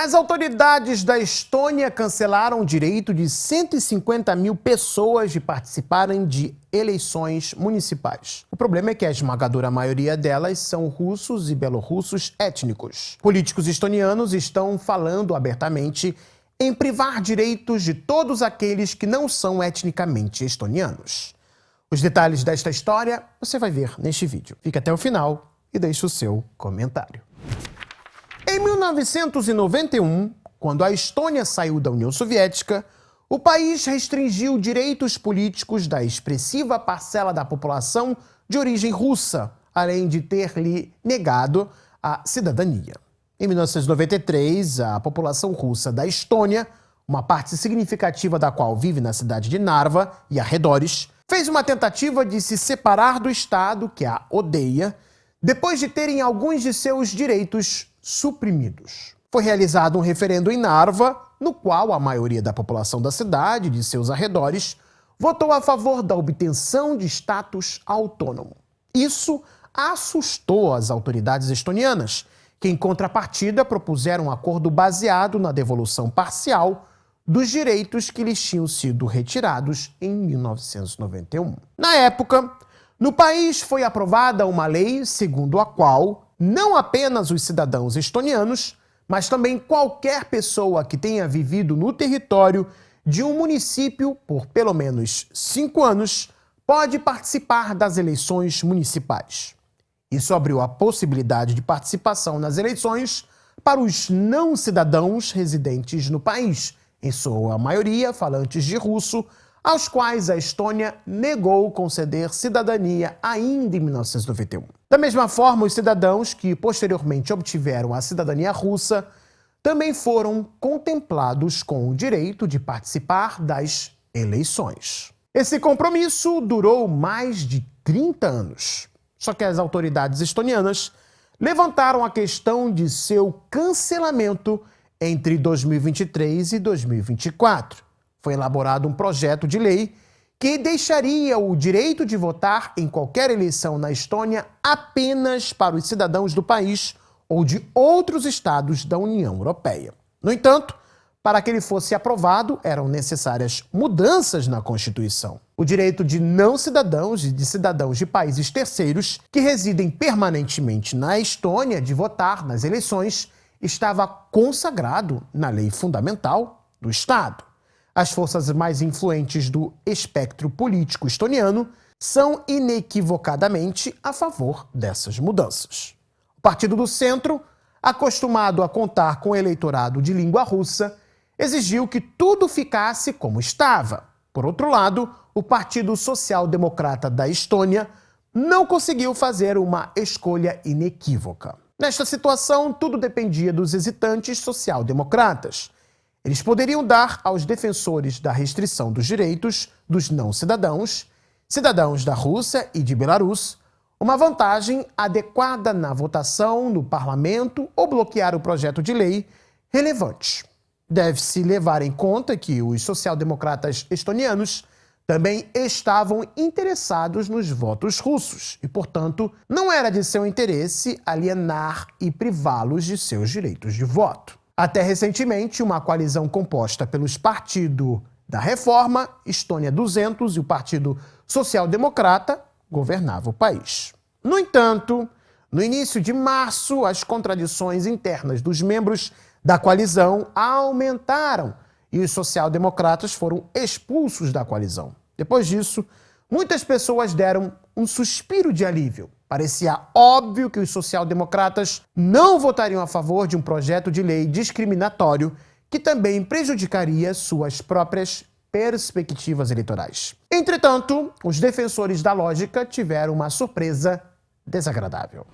As autoridades da Estônia cancelaram o direito de 150 mil pessoas de participarem de eleições municipais. O problema é que a esmagadora maioria delas são russos e belorussos étnicos. Políticos estonianos estão falando abertamente em privar direitos de todos aqueles que não são etnicamente estonianos. Os detalhes desta história você vai ver neste vídeo. Fique até o final e deixe o seu comentário. Em 1991, quando a Estônia saiu da União Soviética, o país restringiu direitos políticos da expressiva parcela da população de origem russa, além de ter-lhe negado a cidadania. Em 1993, a população russa da Estônia, uma parte significativa da qual vive na cidade de Narva e arredores, fez uma tentativa de se separar do Estado, que a odeia, depois de terem alguns de seus direitos suprimidos. Foi realizado um referendo em Narva, no qual a maioria da população da cidade e de seus arredores votou a favor da obtenção de status autônomo. Isso assustou as autoridades estonianas, que em contrapartida propuseram um acordo baseado na devolução parcial dos direitos que lhes tinham sido retirados em 1991. Na época, no país foi aprovada uma lei segundo a qual não apenas os cidadãos estonianos, mas também qualquer pessoa que tenha vivido no território de um município por pelo menos 5 anos pode participar das eleições municipais. Isso abriu a possibilidade de participação nas eleições para os não-cidadãos residentes no país, em sua maioria falantes de russo, aos quais a Estônia negou conceder cidadania ainda em 1991. Da mesma forma, os cidadãos que posteriormente obtiveram a cidadania russa também foram contemplados com o direito de participar das eleições. Esse compromisso durou mais de 30 anos. Só que as autoridades estonianas levantaram a questão de seu cancelamento entre 2023 e 2024. Foi elaborado um projeto de lei que deixaria o direito de votar em qualquer eleição na Estônia apenas para os cidadãos do país ou de outros estados da União Europeia. No entanto, para que ele fosse aprovado, eram necessárias mudanças na Constituição. O direito de não-cidadãos e de cidadãos de países terceiros que residem permanentemente na Estônia de votar nas eleições estava consagrado na lei fundamental do Estado. As forças mais influentes do espectro político estoniano são inequivocadamente a favor dessas mudanças. O Partido do Centro, acostumado a contar com o eleitorado de língua russa, exigiu que tudo ficasse como estava. Por outro lado, o Partido Social Democrata da Estônia não conseguiu fazer uma escolha inequívoca. Nesta situação, tudo dependia dos hesitantes social-democratas. Eles poderiam dar aos defensores da restrição dos direitos dos não-cidadãos, cidadãos da Rússia e de Belarus, uma vantagem adequada na votação no parlamento ou bloquear o projeto de lei relevante. Deve-se levar em conta que os social-democratas estonianos também estavam interessados nos votos russos e, portanto, não era de seu interesse alienar e privá-los de seus direitos de voto. Até recentemente, uma coalizão composta pelos Partido da Reforma, Estônia 200 e o Partido Social Democrata governava o país. No entanto, no início de março, as contradições internas dos membros da coalizão aumentaram e os social-democratas foram expulsos da coalizão. Depois disso, muitas pessoas deram um suspiro de alívio. Parecia óbvio que os social-democratas não votariam a favor de um projeto de lei discriminatório que também prejudicaria suas próprias perspectivas eleitorais. Entretanto, os defensores da lógica tiveram uma surpresa desagradável.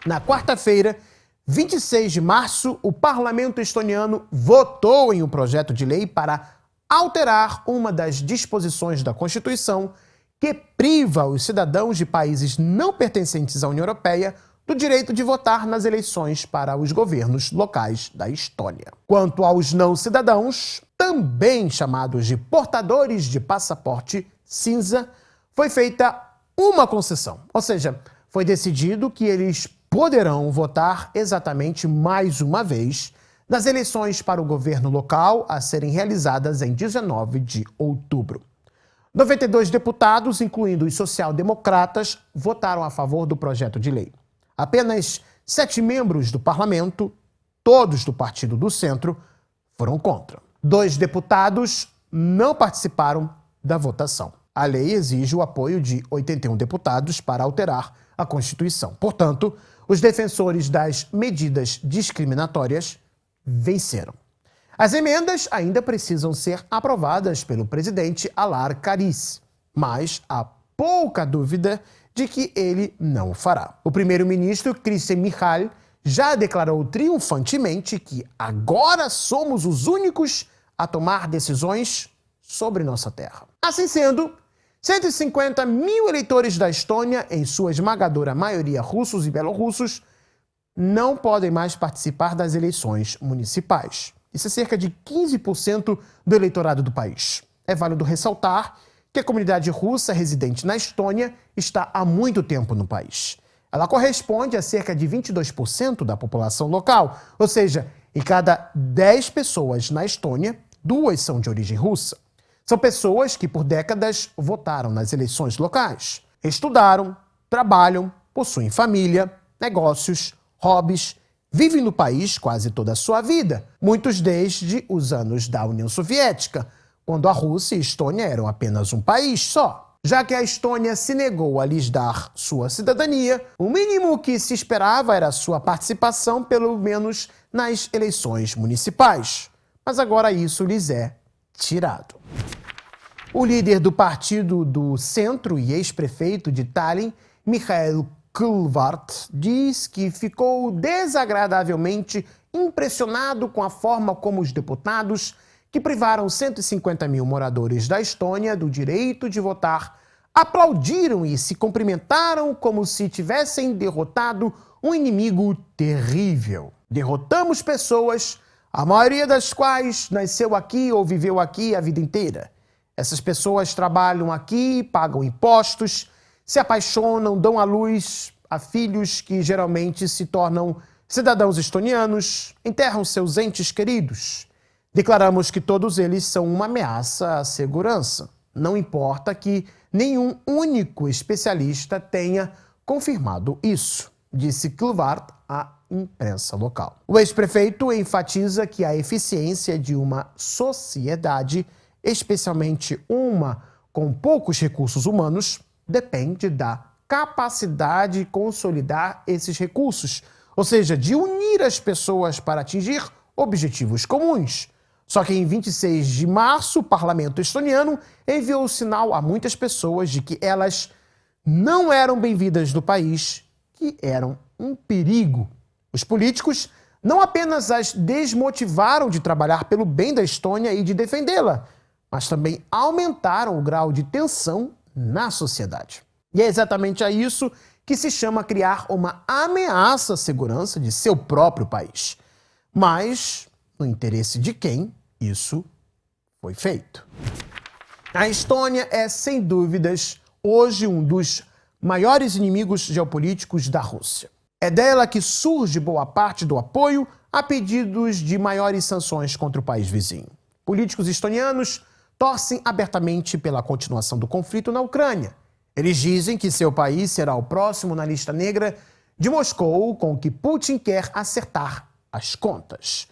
Na quarta-feira, 26 de março, o parlamento estoniano votou em um projeto de lei para alterar uma das disposições da Constituição que priva os cidadãos de países não pertencentes à União Europeia do direito de votar nas eleições para os governos locais da Estônia. Quanto aos não-cidadãos, também chamados de portadores de passaporte cinza, foi feita uma concessão. Ou seja, foi decidido que eles poderão votar exatamente mais uma vez das eleições para o governo local a serem realizadas em 19 de outubro. 92 deputados, incluindo os social-democratas, votaram a favor do projeto de lei. Apenas 7 membros do parlamento, todos do Partido do Centro, foram contra. 2 deputados não participaram da votação. A lei exige o apoio de 81 deputados para alterar a Constituição. Portanto, os defensores das medidas discriminatórias venceram. As emendas ainda precisam ser aprovadas pelo presidente Alar Kariz, mas há pouca dúvida de que ele não o fará. O primeiro-ministro Kristen Michal já declarou triunfantemente que agora somos os únicos a tomar decisões sobre nossa terra. Assim sendo, 150 mil eleitores da Estônia, em sua esmagadora maioria russos e belorussos, não podem mais participar das eleições municipais. Isso é cerca de 15% do eleitorado do país. É válido ressaltar que a comunidade russa residente na Estônia está há muito tempo no país. Ela corresponde a cerca de 22% da população local, ou seja, em cada 10 pessoas na Estônia, 2 são de origem russa. São pessoas que por décadas votaram nas eleições locais, estudaram, trabalham, possuem família, negócios, hobbies, vivem no país quase toda a sua vida, muitos desde os anos da União Soviética, quando a Rússia e a Estônia eram apenas um país só. Já que a Estônia se negou a lhes dar sua cidadania, o mínimo que se esperava era sua participação, pelo menos nas eleições municipais. Mas agora isso lhes é tirado. O líder do Partido do Centro e ex-prefeito de Tallinn, Mikhail Kõlvart, diz que ficou desagradavelmente impressionado com a forma como os deputados, que privaram 150 mil moradores da Estônia do direito de votar, aplaudiram e se cumprimentaram como se tivessem derrotado um inimigo terrível. Derrotamos pessoas, a maioria das quais nasceu aqui ou viveu aqui a vida inteira. Essas pessoas trabalham aqui, pagam impostos, se apaixonam, dão à luz a filhos que geralmente se tornam cidadãos estonianos, enterram seus entes queridos. Declaramos que todos eles são uma ameaça à segurança. Não importa que nenhum único especialista tenha confirmado isso, disse Kõlvart à imprensa local. O ex-prefeito enfatiza que a eficiência de uma sociedade, especialmente uma com poucos recursos humanos, depende da capacidade de consolidar esses recursos, ou seja, de unir as pessoas para atingir objetivos comuns. Só que em 26 de março, o parlamento estoniano enviou o sinal a muitas pessoas de que elas não eram bem-vindas no país, que eram um perigo. Os políticos não apenas as desmotivaram de trabalhar pelo bem da Estônia e de defendê-la, mas também aumentaram o grau de tensão na sociedade. E é exatamente a isso que se chama criar uma ameaça à segurança de seu próprio país. Mas, no interesse de quem isso foi feito? A Estônia é, sem dúvidas, hoje um dos maiores inimigos geopolíticos da Rússia. É dela que surge boa parte do apoio a pedidos de maiores sanções contra o país vizinho. Políticos estonianos torcem abertamente pela continuação do conflito na Ucrânia. Eles dizem que seu país será o próximo na lista negra de Moscou, com o que Putin quer acertar as contas.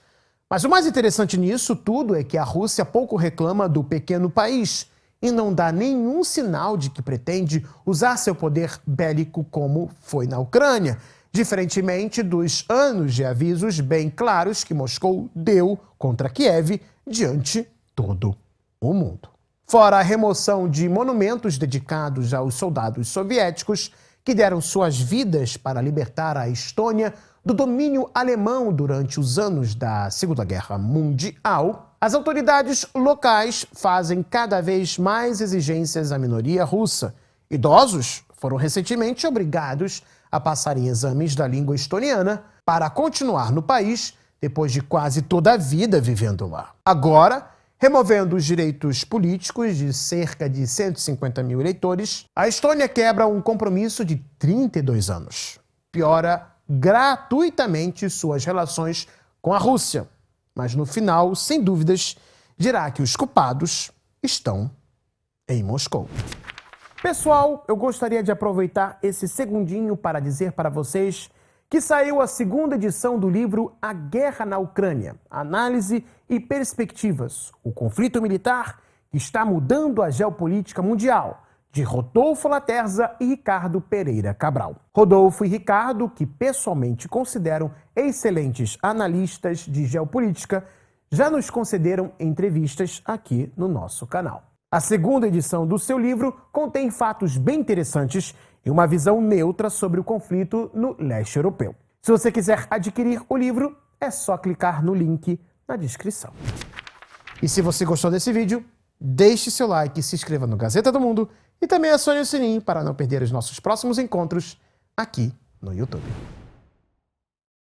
Mas o mais interessante nisso tudo é que a Rússia pouco reclama do pequeno país e não dá nenhum sinal de que pretende usar seu poder bélico como foi na Ucrânia, diferentemente dos anos de avisos bem claros que Moscou deu contra Kiev diante todo o mundo. Fora a remoção de monumentos dedicados aos soldados soviéticos que deram suas vidas para libertar a Estônia do domínio alemão durante os anos da Segunda Guerra Mundial, as autoridades locais fazem cada vez mais exigências à minoria russa. Idosos foram recentemente obrigados a passarem exames da língua estoniana para continuar no país depois de quase toda a vida vivendo lá. Agora, removendo os direitos políticos de cerca de 150 mil eleitores, a Estônia quebra um compromisso de 32 anos. Piora gratuitamente suas relações com a Rússia. mas no final, sem dúvidas, dirá que os culpados estão em Moscou. Pessoal, eu gostaria de aproveitar esse segundinho para dizer para vocês que saiu a segunda edição do livro A Guerra na Ucrânia, Análise e Perspectivas, o conflito militar que está mudando a geopolítica mundial, de Rodolfo Laterza e Ricardo Pereira Cabral. Rodolfo e Ricardo, que pessoalmente consideram excelentes analistas de geopolítica, já nos concederam entrevistas aqui no nosso canal. A segunda edição do seu livro contém fatos bem interessantes e uma visão neutra sobre o conflito no leste europeu. Se você quiser adquirir o livro, é só clicar no link na descrição. E se você gostou desse vídeo, deixe seu like, se inscreva no Gazeta do Mundo e também acione o sininho para não perder os nossos próximos encontros aqui no YouTube.